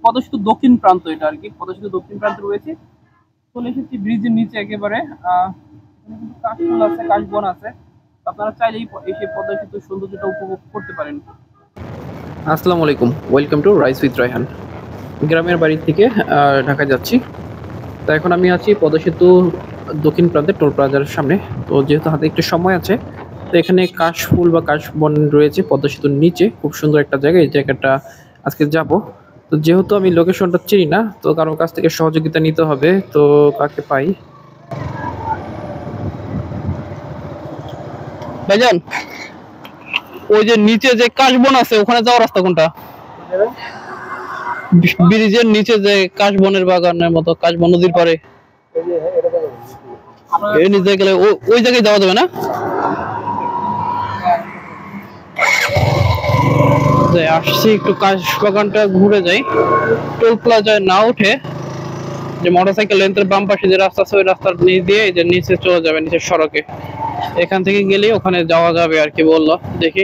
পদ্মা সেতুর দক্ষিণ প্রান্ত, এটা আর কি পদ্মা সেতুর দক্ষিণ প্রান্তে রয়েছে। চলে এসেছি ব্রিজের নিচে একেবারে। এখানে কিন্তু কাশফুল আছে, কাশবন আছে। আপনারা চাইলেই এসে পদ্মা সেতুর সৌন্দর্যটা উপভোগ করতে পারেন। আসসালামু আলাইকুম, welcome to rice with Raihan. গ্রামের বাড়ি থেকে ঢাকায় যাচ্ছি। তো এখন আমি আছি পদ্মা সেতু দক্ষিণ প্রান্তে টোল প্লাজার সামনে। তো যেহেতু হাতে একটু সময় আছে, তো এখানে কাশফুল বা কাশবন রয়েছে পদ্মা সেতুর নিচে, খুব সুন্দর একটা জায়গা। এই জায়গাটা আজকে যাব। তো যেহেতু আমি লোকেশনটা চিনি না, তো কারোর কাছ থেকে সহযোগিতা নিতে হবে। তো কাকে পাই? ভাইজান, ওই যে নিচে যে কাশবন আছে ওখানে যাওয়ার রাস্তা কোনটা? ব্রিজের নিচে যে কাশবনের বাগানের মতো, কাশবন নদীর পারে এই নিচে গেলে ওই জায়গায় যাওয়া যাবে না? আসছি একটু কাশ বাগানটা ঘুরে যাই। টোল প্লাজায় না উঠে যে মোটরসাইকেল লেন্থের বাম পাশে যে রাস্তা আছে ওই রাস্তার নিচ দিয়ে যে নিচে চলে যাবে, নিচের সড়কে। এখান থেকে গেলেই ওখানে যাওয়া যাবে আর কি, বললো। দেখি।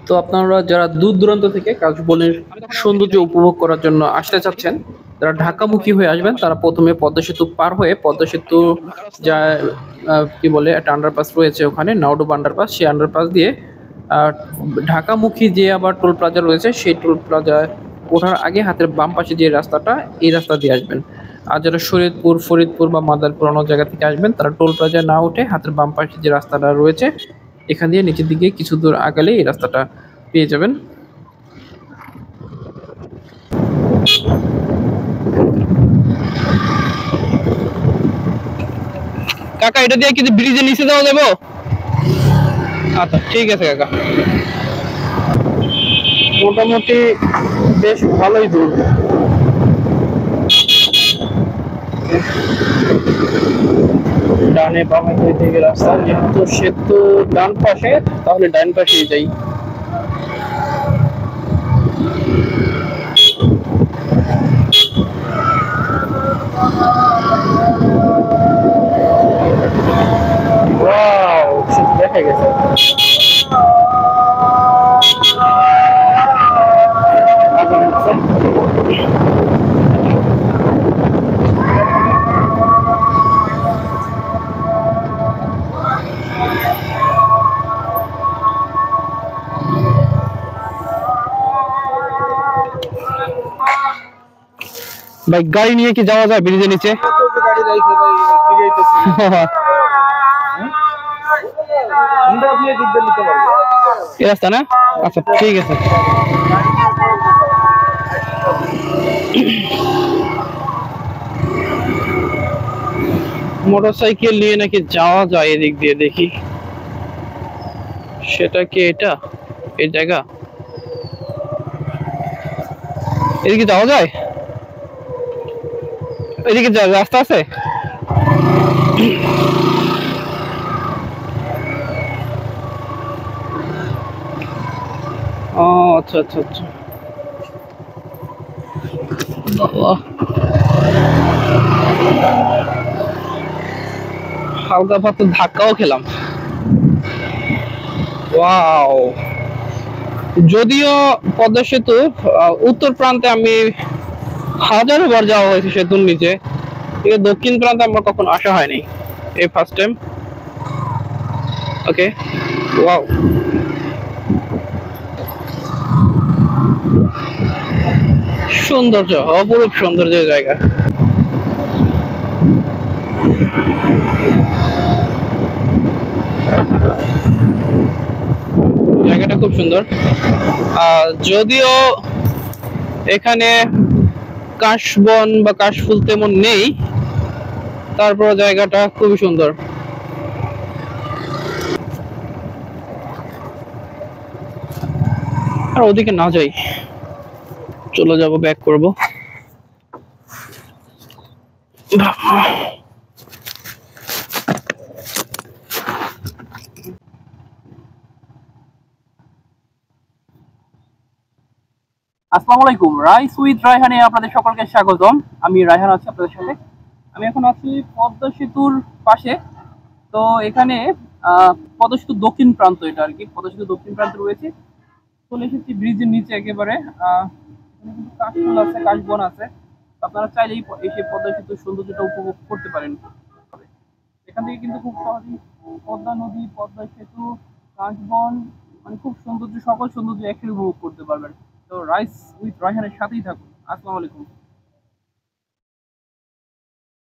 তো আপনারা যারা দূর দূরান্ত থেকে কাশবনের সৌন্দর্য উপভোগ করার জন্য আসতে চাচ্ছেন, যারা ঢাকামুখী হয়ে আসবেন, তারা প্রথমে পদ্মা সেতু পার হয়ে পদ্মা সেতু যা কি বলে একটা আন্ডারপাস রয়েছে ওখানে, নাওডুব আন্ডারপাস, সেই আন্ডারপাস দিয়ে ঢাকামুখী যে আবার টোল প্লাজা রয়েছে, সেই টোল প্লাজায় ওঠার আগে হাতের বাম পাশে যে রাস্তাটা, এই রাস্তা দিয়ে আসবেন। আর যারা শরীয়তপুর, ফরিদপুর বা মাদারপুর অন্য জায়গা থেকে আসবেন, তারা টোল প্লাজায় না উঠে হাতের বাম পাশে যে রাস্তাটা রয়েছে এখান দিয়ে নিচের দিকে কিছু দূর আগালে এই রাস্তাটা পেয়ে যাবেন। কাকা, এটা দিয়ে কি ব্রিজের নিচে যাওয়া যাবে? আচ্ছা, ঠিক আছে কাকা। মোটামুটি বেশ ভালোই দূর। ডানে বামে দুই দিকে রাস্তা, যেহেতু সেতু ডান পাশে, তাহলে ডান পাশেই যাই। সেতু দেখা গেছে। ভাই, গাড়ি নিয়ে কি যাওয়া যায় ব্রিজের নিচে? এই রাস্তা না? আচ্ছা, ঠিক আছে। মোটরসাইকেল নিয়ে নাকি যাওয়া যায় এদিক দিয়ে, দেখি। সেটা কি এটা এই জায়গা? এদিকে যাওয়া যায়? এদিকে রাস্তা আছে? ও আচ্ছা আচ্ছা আচ্ছা। হালকা পাতলা ধাক্কাও খেলাম। ওয়াও! যদিও পদ্মা সেতু উত্তর প্রান্তে আমি হাজারো বার যাওয়া হয়েছে সেতুর নিচে, ঠিক আছে, দক্ষিণ প্রান্তে আমার কখনো আসা হয়নি, এই ফার্স্ট টাইম। ওকে, ওয়াও! সৌন্দর্য, অপরূপ সৌন্দর্যের জায়গা। জায়গাটা খুব সুন্দর। যদিও এখানে কাশবন বা কাশফুল তেমন নেই, তারপর জায়গাটা খুবই সুন্দর। আর ওদিকে না যাই, চলে যাব, ব্যাক করব। আসসালামু আলাইকুম, রাইস উইথ রায়হানে আপনাদের সকলকে স্বাগতম। আমি রায়হান আছি আপনাদের সাথে। আমি এখন আছি পদ্মা সেতুর পাশে। তো এখানে পদ্মা সেতুর দক্ষিণ প্রান্ত, এটা আর কি পদ্মা সেতুর দক্ষিণ প্রান্তে রয়েছে। চলে এসেছি ব্রিজের নিচে একেবারে। এখানে কিন্তু কাশফুল আছে, কাশবন আছে। তো আপনারা চাইলেই এসে পদ্মা সেতুর সৌন্দর্যটা উপভোগ করতে পারেন। এখান থেকে কিন্তু খুব সহজেই পদ্মা নদী, পদ্মা সেতু, কাশবন, মানে খুব সৌন্দর্য, সকল সৌন্দর্য একসাথে উপভোগ করতে পারবেন। তো রাইস উইথ রায়হানের সাথেই থাকুন। আসসালামু আলাইকুম।